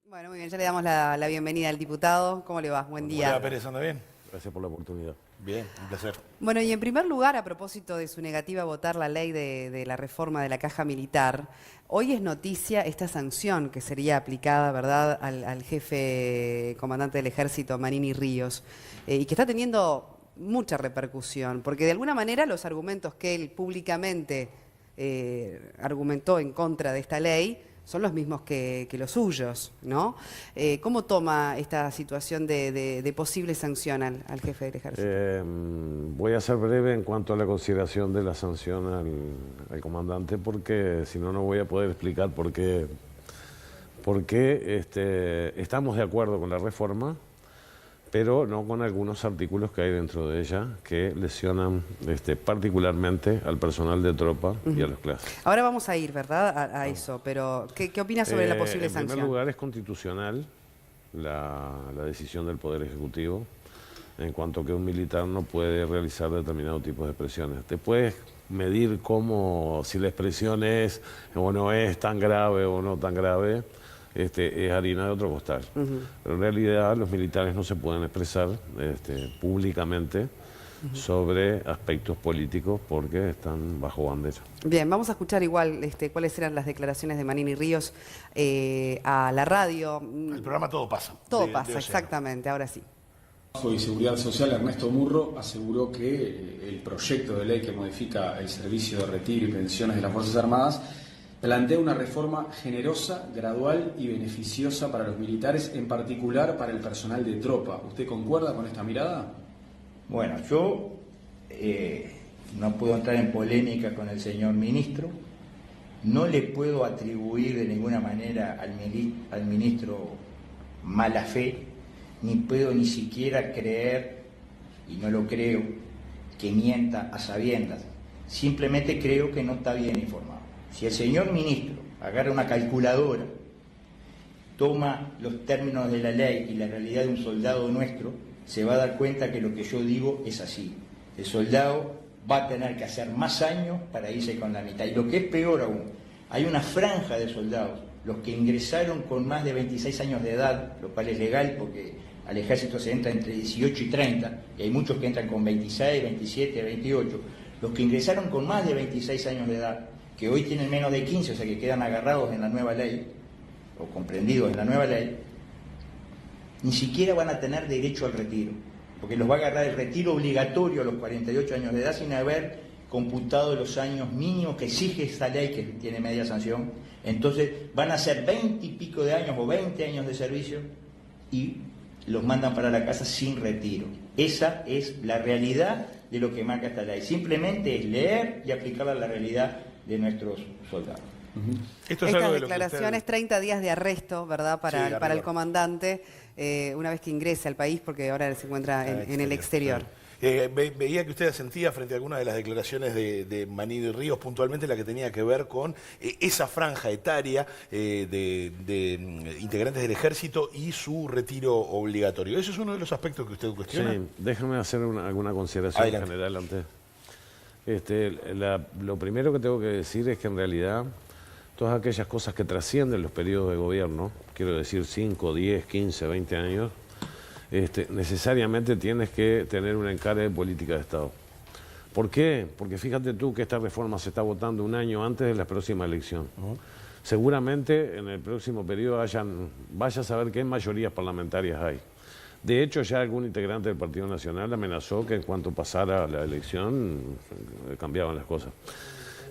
Bueno, muy bien, ya le damos la bienvenida al diputado. ¿Cómo le va? Buen día. Hola Pérez, ¿anda bien? Gracias por la oportunidad. Bien, un placer. Bueno, y en primer lugar, a propósito de su negativa a votar la ley de la reforma de la caja militar, hoy es noticia esta sanción que sería aplicada, ¿verdad?, al jefe comandante del ejército, Manini Ríos, y que está teniendo mucha repercusión, porque de alguna manera los argumentos que él públicamente argumentó en contra de esta ley son los mismos que los suyos, ¿no? ¿Cómo toma esta situación de posible sanción al jefe del ejército? Voy a ser breve en cuanto a la consideración de la sanción al comandante, porque si no, no voy a poder explicar por qué estamos de acuerdo con la reforma, pero no con algunos artículos que hay dentro de ella que lesionan particularmente al personal de tropa y a las clases. Ahora vamos a ir, ¿verdad?, a eso, pero ¿qué opina sobre la posible sanción? En primer lugar, es constitucional la decisión del Poder Ejecutivo en cuanto a que un militar no puede realizar determinado tipo de expresiones. Te puedes medir si la expresión es o no es tan grave o no tan grave, es harina de otro costal. Pero en realidad los militares no se pueden expresar públicamente sobre aspectos políticos porque están bajo bandera. Bien, vamos a escuchar igual cuáles eran las declaraciones de Manini Ríos a la radio. El programa Todo Pasa. Todo pasa, exactamente, ahora sí. Y Seguridad Social, Ernesto Murro, aseguró que el proyecto de ley que modifica el servicio de retiro y pensiones de las Fuerzas Armadas plantea una reforma generosa, gradual y beneficiosa para los militares, en particular para el personal de tropa. ¿Usted concuerda con esta mirada? Bueno, yo no puedo entrar en polémica con el señor ministro, no le puedo atribuir de ninguna manera al ministro mala fe, ni puedo ni siquiera creer, y no lo creo, que mienta a sabiendas. Simplemente creo que no está bien informado. Si el señor ministro agarra una calculadora, toma los términos de la ley y la realidad de un soldado nuestro, se va a dar cuenta que lo que yo digo es así. El soldado va a tener que hacer más años para irse con la mitad. Y lo que es peor aún, hay una franja de soldados, los que ingresaron con más de 26 años de edad, lo cual es legal porque al ejército se entra entre 18 y 30, y hay muchos que entran con 26, 27, 28. Los que ingresaron con más de 26 años de edad, que hoy tienen menos de 15, o sea que quedan agarrados en la nueva ley, o comprendidos en la nueva ley, ni siquiera van a tener derecho al retiro, porque los va a agarrar el retiro obligatorio a los 48 años de edad sin haber computado los años mínimos que exige esta ley que tiene media sanción. Entonces van a ser 20 y pico de años o 20 años de servicio y los mandan para la casa sin retiro. Esa es la realidad de lo que marca esta ley. Simplemente es leer y aplicarla a la realidad de nuestros soldados. Esto es Estas algo de lo que declaraciones, usted... 30 días de arresto, ¿verdad?, para el comandante, una vez que ingrese al país, porque ahora se encuentra en el exterior. Veía que usted asentía frente a algunas de las declaraciones de Manini Ríos, puntualmente la que tenía que ver con esa franja etaria de integrantes del ejército y su retiro obligatorio. Ese es uno de los aspectos que usted cuestiona. Sí, déjame hacer alguna consideración Adelante. general antes. Lo primero que tengo que decir es que en realidad todas aquellas cosas que trascienden los periodos de gobierno, quiero decir 5, 10, 15, 20 años, necesariamente tienes que tener un encare de política de Estado. ¿Por qué? Porque fíjate tú que esta reforma se está votando un año antes de la próxima elección. Seguramente en el próximo periodo vaya a saber qué mayorías parlamentarias hay. De hecho, ya algún integrante del Partido Nacional amenazó que en cuanto pasara la elección cambiaban las cosas.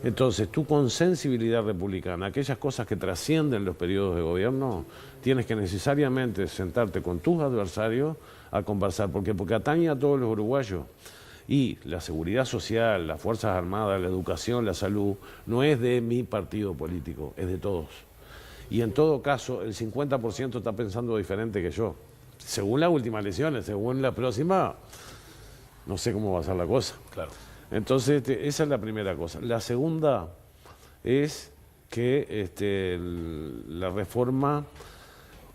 Entonces, tú con sensibilidad republicana, aquellas cosas que trascienden los periodos de gobierno, tienes que necesariamente sentarte con tus adversarios a conversar. ¿Por qué? Porque atañe a todos los uruguayos. Y la seguridad social, las Fuerzas Armadas, la educación, la salud, no es de mi partido político, es de todos. Y en todo caso, el 50% está pensando diferente que yo. Según las últimas elecciones, según la próxima, no sé cómo va a ser la cosa. Claro. Entonces, esa es la primera cosa. La segunda es que la reforma,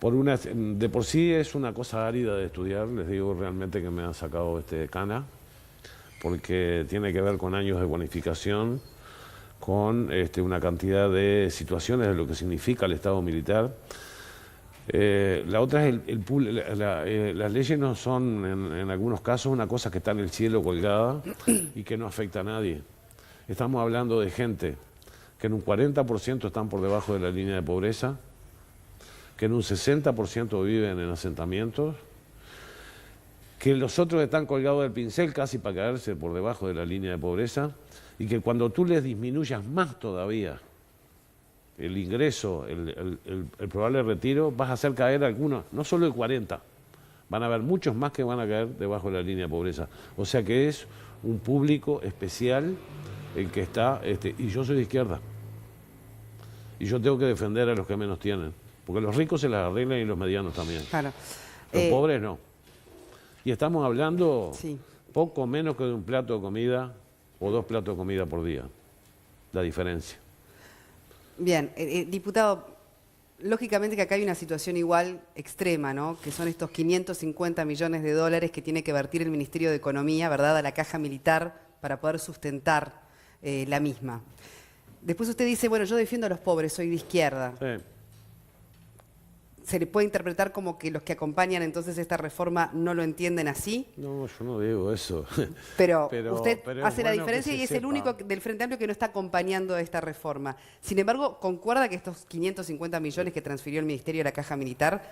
de por sí es una cosa árida de estudiar, les digo realmente que me ha sacado cana, porque tiene que ver con años de bonificación, con una cantidad de situaciones de lo que significa el Estado militar. La otra es las leyes no son en algunos casos una cosa que está en el cielo colgada y que no afecta a nadie. Estamos hablando de gente que en un 40% están por debajo de la línea de pobreza, que en un 60% viven en asentamientos, que los otros están colgados del pincel casi para caerse por debajo de la línea de pobreza, y que cuando tú les disminuyas más todavía el ingreso, el probable retiro, vas a hacer caer algunos, no solo el 40, van a haber muchos más que van a caer debajo de la línea de pobreza. O sea que es un público especial el que está, y yo soy de izquierda. Y yo tengo que defender a los que menos tienen, porque los ricos se las arreglan y los medianos también. Claro. Los pobres no. Y estamos hablando Sí. poco menos que de un plato de comida o 2 platos de comida por día. La diferencia. Bien, diputado, lógicamente que acá hay una situación igual extrema, ¿no? Que son estos 550 millones de dólares que tiene que vertir el Ministerio de Economía, ¿verdad?, a la caja militar para poder sustentar la misma. Después usted dice, bueno, yo defiendo a los pobres, soy de izquierda. Sí. ¿Se le puede interpretar como que los que acompañan entonces esta reforma no lo entienden así? No, yo no digo eso. Pero Pero usted es hace la bueno diferencia que se y es el sepa. único del Frente Amplio que no está acompañando esta reforma. Sin embargo, ¿concuerda que estos 550 millones que transfirió el Ministerio a la Caja Militar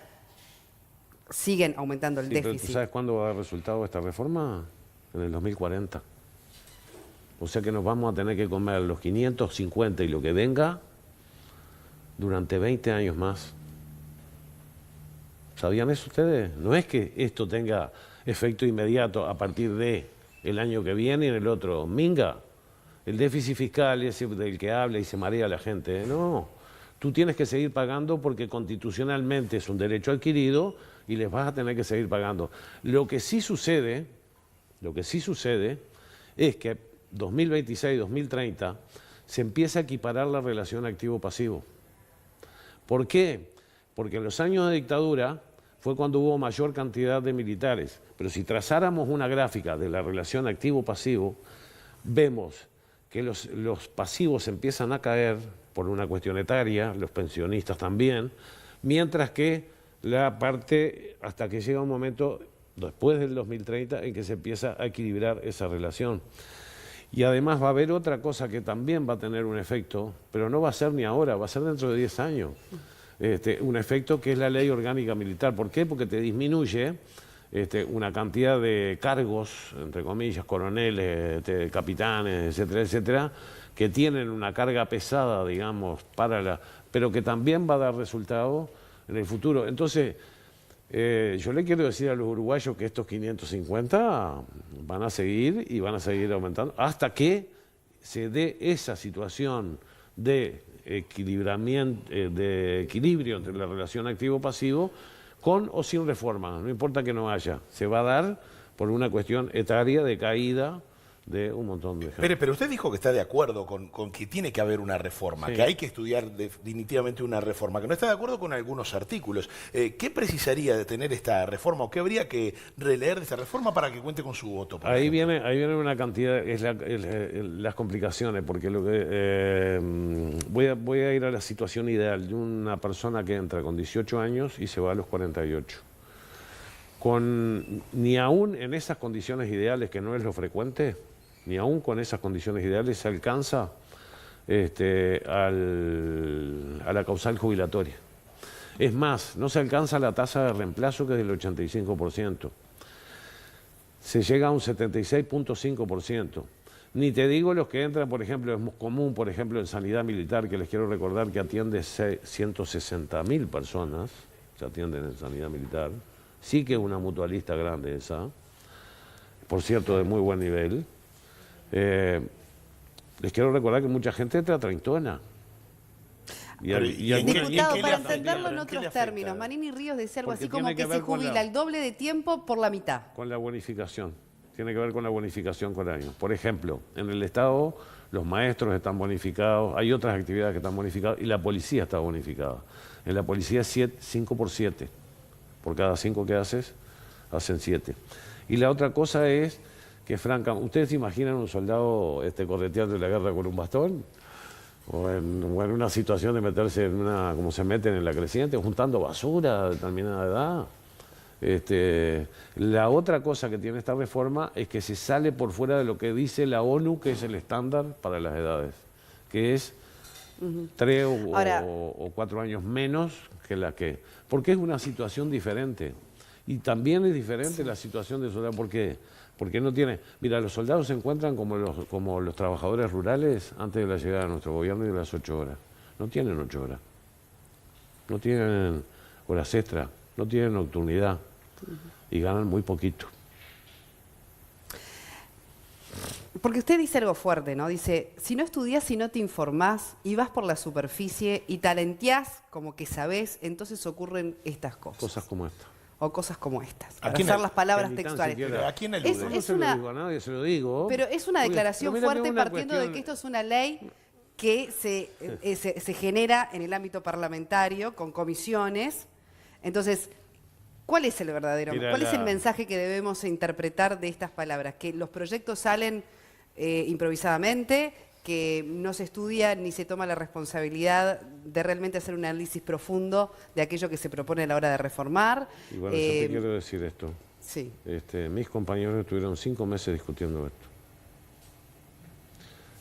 siguen aumentando el Sí, pero ¿tú déficit? sabes cuándo va a dar resultado esta reforma? En el 2040. O sea que nos vamos a tener que comer los 550 y lo que venga durante 20 años más. ¿Sabían eso ustedes? No es que esto tenga efecto inmediato a partir de el año que viene y en el otro. Minga, el déficit fiscal ese del que habla y se marea la gente. No, tú tienes que seguir pagando porque constitucionalmente es un derecho adquirido y les vas a tener que seguir pagando. Lo que sí sucede es que 2026-2030 se empieza a equiparar la relación activo-pasivo. ¿Por qué? Porque en los años de dictadura fue cuando hubo mayor cantidad de militares. Pero si trazáramos una gráfica de la relación activo-pasivo, vemos que los pasivos empiezan a caer por una cuestión etaria, los pensionistas también, mientras que la parte, hasta que llega un momento, después del 2030, en que se empieza a equilibrar esa relación. Y además va a haber otra cosa que también va a tener un efecto, pero no va a ser ni ahora, va a ser dentro de 10 años. Un efecto que es la ley orgánica militar. ¿Por qué? Porque te disminuye una cantidad de cargos, entre comillas, coroneles, capitanes, etcétera, etcétera, que tienen una carga pesada, digamos, pero que también va a dar resultado en el futuro. Entonces, yo le quiero decir a los uruguayos que estos 550 van a seguir y van a seguir aumentando hasta que se dé esa situación de equilibrio entre la relación activo-pasivo con o sin reforma, no importa que no haya, se va a dar por una cuestión etaria de caída de un montón de gente. Pero usted dijo que está de acuerdo con que tiene que haber una reforma, Sí. que hay que estudiar definitivamente una reforma, que no está de acuerdo con algunos artículos. ¿Qué precisaría de tener esta reforma o qué habría que releer de esta reforma para que cuente con su voto? por Ahí ejemplo? viene una cantidad, las complicaciones, porque voy a ir a la situación ideal de una persona que entra con 18 años y se va a los 48. Ni aún en esas condiciones ideales, que no es lo frecuente, ni aún con esas condiciones ideales se alcanza a la causal jubilatoria. Es más, no se alcanza la tasa de reemplazo, que es del 85%. Se llega a un 76.5%. Ni te digo los que entran, por ejemplo, es común, por ejemplo, en sanidad militar, que les quiero recordar que atiende 160.000 personas, se atienden en sanidad militar. Sí que es una mutualista grande esa, por cierto, de muy buen nivel. Les quiero recordar que mucha gente entra treintona. Diputado, ¿qué le para afecta? entenderlo en ¿Qué le otros afecta? términos, Manini Ríos decía algo Porque así como tiene que que se ver con jubila la- el doble de tiempo por la mitad. Con la bonificación. Tiene que ver con la bonificación con años. Por ejemplo, en el Estado los maestros están bonificados, hay otras actividades que están bonificadas y la policía está bonificada. En la policía es 5 por 7. Por cada 5 que haces, hacen 7. Y la otra cosa es que, francamente, ¿ustedes se imaginan un soldado correteando en la guerra con un bastón? o en una situación de meterse en una, como se meten en la creciente, juntando basura a determinada edad. La otra cosa que tiene esta reforma es que se sale por fuera de lo que dice la ONU, que es el estándar para las edades, que es 3 o 4 años menos que la que... Porque es una situación diferente. Y también es diferente la situación de soldado. ¿Por qué? Porque no tiene... Mira, los soldados se encuentran como los trabajadores rurales antes de la llegada de nuestro gobierno y de las 8 horas. No tienen 8 horas. No tienen horas extra. No tienen nocturnidad. Y ganan muy poquito. Porque usted dice algo fuerte, ¿no? Dice, si no estudiás, si no te informás y vas por la superficie y talenteás como que sabés, entonces ocurren estas cosas. Cosas como esta. O cosas como estas. ¿A Para quién usar el- las palabras que ni tan textuales. siquiera- ¿A quién Es- alude? No es se una- lo digo a nadie, se lo digo. Pero es una Oye, declaración pero mira, fuerte es una partiendo de cuestión- que esto es una ley que se genera en el ámbito parlamentario con comisiones. Entonces, ¿cuál es el verdadero? Mira, ¿Cuál es el mensaje que debemos interpretar de estas palabras? Que los proyectos salen improvisadamente, que no se estudia ni se toma la responsabilidad de realmente hacer un análisis profundo de aquello que se propone a la hora de reformar. Y bueno, yo te quiero decir esto. Sí. Mis compañeros estuvieron 5 meses discutiendo esto.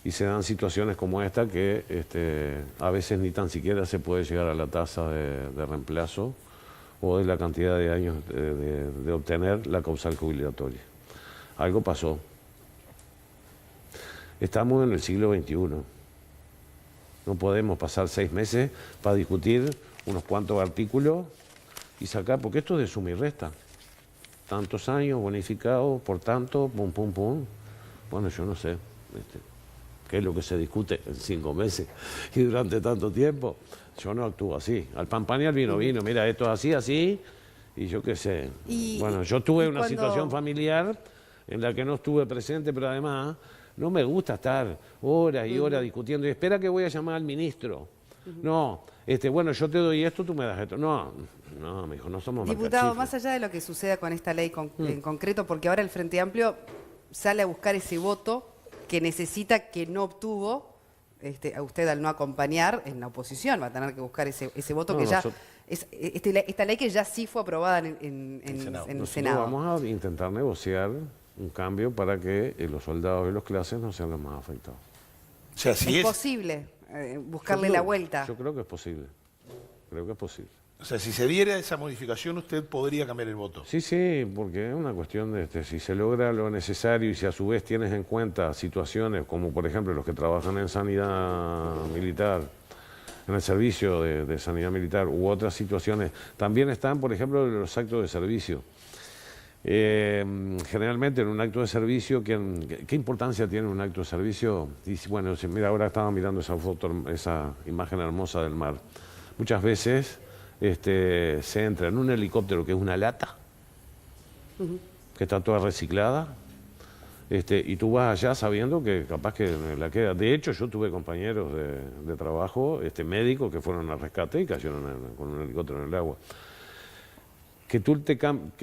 Y se dan situaciones como esta que a veces ni tan siquiera se puede llegar a la tasa de reemplazo o de la cantidad de años de obtener la causal jubilatoria. Algo pasó. Estamos en el siglo XXI. No podemos pasar 6 meses para discutir unos cuantos artículos y sacar, porque esto es de suma y resta. Tantos años bonificados, por tanto, pum, pum, pum. Bueno, yo no sé qué es lo que se discute en 5 meses y durante tanto tiempo. Yo no actúo así. Al pan pan y al vino vino. Mira, esto es así, así, y yo qué sé. Bueno, yo tuve una situación familiar en la que no estuve presente, pero además no me gusta estar horas y horas discutiendo. Y espera que voy a llamar al ministro. No, bueno, yo te doy esto, tú me das esto. No, mi hijo, no somos Diputado, marcachifles. más allá de lo que suceda con esta ley en concreto, porque ahora el Frente Amplio sale a buscar ese voto que necesita, que no obtuvo, a usted al no acompañar en la oposición, va a tener que buscar ese voto No, que ya... nosotros- esta ley que ya sí fue aprobada en Senado. el Nosotros Senado. vamos a intentar negociar un cambio para que los soldados y los clases no sean los más afectados. O sea, si Es es, posible buscarle Yo la creo- vuelta. Yo creo que es posible. Creo que es posible. o sea, si se diera esa modificación, usted podría cambiar el voto. Sí, porque es una cuestión de si se logra lo necesario y si a su vez tienes en cuenta situaciones como, por ejemplo, los que trabajan en sanidad militar, en el servicio de sanidad militar u otras situaciones, también están, por ejemplo, los actos de servicio. Generalmente en un acto de servicio, ¿qué importancia tiene un acto de servicio? Y bueno, mira, ahora estaba mirando esa foto, esa imagen hermosa del mar. Muchas veces se entra en un helicóptero que es una lata, que está toda reciclada, y tú vas allá sabiendo que capaz que la queda. De hecho, yo tuve compañeros de trabajo, médicos, que fueron al rescate y cayeron con un helicóptero en el agua. Que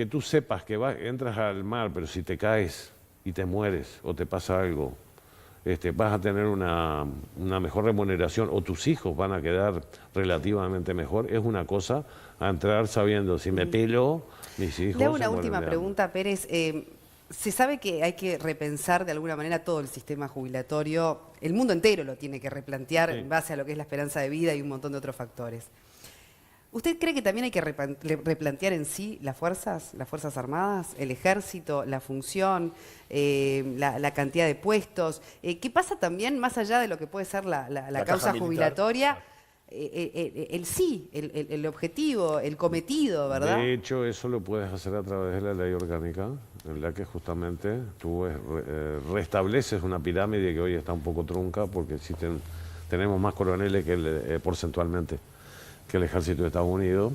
tú sepas que entras al mar, pero si te caes y te mueres o te pasa algo, vas a tener una mejor remuneración o tus hijos van a quedar relativamente mejor, es una cosa a entrar sabiendo, si me pelo, mis hijos Le hago se una mueren última de hambre. pregunta, Pérez. Se sabe que hay que repensar de alguna manera todo el sistema jubilatorio. El mundo entero lo tiene que replantear Sí. en base a lo que es la esperanza de vida y un montón de otros factores. ¿Usted cree que también hay que replantear en sí las Fuerzas Armadas, el Ejército, la función, la cantidad de puestos? ¿Qué pasa también más allá de lo que puede ser la La causa caja militar. jubilatoria? El objetivo, el cometido, ¿verdad? De hecho, eso lo puedes hacer a través de la ley orgánica, en la que justamente tú restableces una pirámide que hoy está un poco trunca porque tenemos más coroneles que porcentualmente que el ejército de Estados Unidos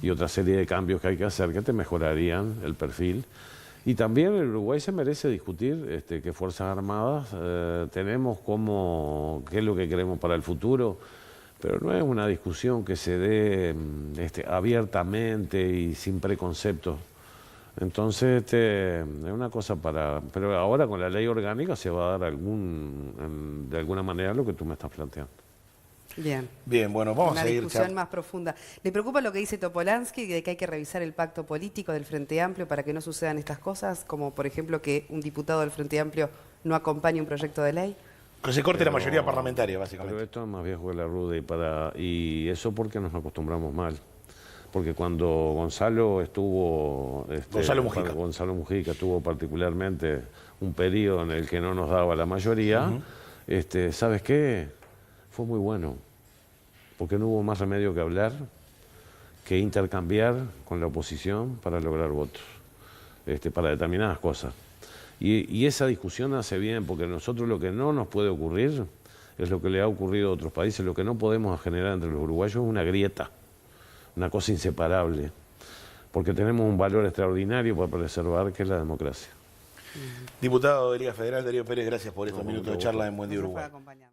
y otra serie de cambios que hay que hacer que te mejorarían el perfil. Y también el Uruguay se merece discutir qué Fuerzas Armadas tenemos, qué es lo que queremos para el futuro, pero no es una discusión que se dé abiertamente y sin preconceptos. Entonces, es una cosa pero ahora con la ley orgánica se va a dar de alguna manera lo que tú me estás planteando. Bien. Bien, bueno, vamos Una a seguir discusión más profunda. ¿Le preocupa lo que dice Topolansky de que hay que revisar el pacto político del Frente Amplio para que no sucedan estas cosas? Como, por ejemplo, que un diputado del Frente Amplio no acompañe un proyecto de ley. Que se corte la mayoría parlamentaria, Pero básicamente. esto es más viejo que la ruda y eso porque nos acostumbramos mal. Porque cuando Gonzalo estuvo... Gonzalo Mujica tuvo particularmente un periodo en el que no nos daba la mayoría, ¿sabes qué? Fue muy bueno. Porque no hubo más remedio que hablar, que intercambiar con la oposición para lograr votos, para determinadas cosas. Y esa discusión hace bien, porque nosotros lo que no nos puede ocurrir es lo que le ha ocurrido a otros países. Lo que no podemos generar entre los uruguayos es una grieta, una cosa inseparable, porque tenemos un valor extraordinario para preservar, que es la democracia. Diputado de Liga Federal, Darío Pérez, gracias por estos minutos de charla en Buen Día No se Uruguay. puede acompañar.